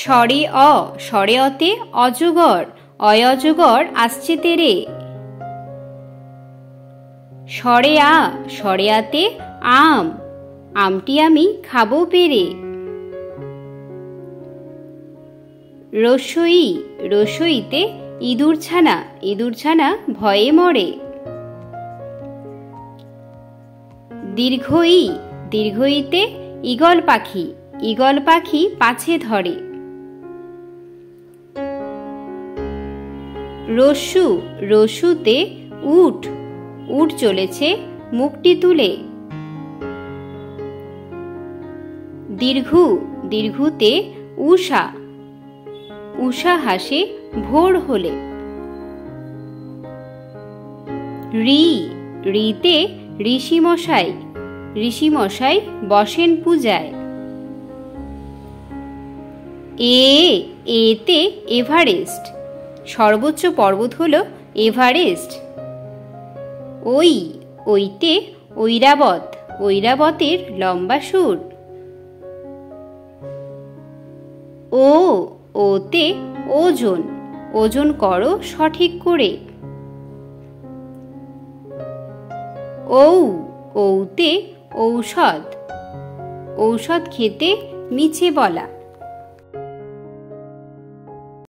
স্বরে অ, স্বরে অতে অজগর, অয় অজগর আসছে তেরে। স্বরে আ, স্বরে আতে আম, আমটি আমি খাবো পেরে। রস্বই, রস্বইতে ইঁদুর ছানা, ইঁদুর ছানা ভয়ে মরে। দীর্ঘই, দীর্ঘইতে ঈগল পাখি, ঈগল পাখি পাছে ধরে। রস্যু, রস্যুতে উট, উট চলেছে মুখটি তুলে। দীর্ঘু, দীর্ঘুতে উষা, উষা হাসে ভোর হলে। ঋ, ঋতে ঋষি মশাই, ঋষি মশাই বসেন পূজায়। এ, এতে এভারেস্ট, সর্বোচ্চ পর্বত হল এভারেস্ট। ওই, ওইতে ঐরাবত, ঐরাবতের লম্বা সুর। ও, ওতে ওজন, ওজন করো সঠিক করে। ঔ, ঔতে ঔষধ, ঔষধ খেতে মিছে বলা।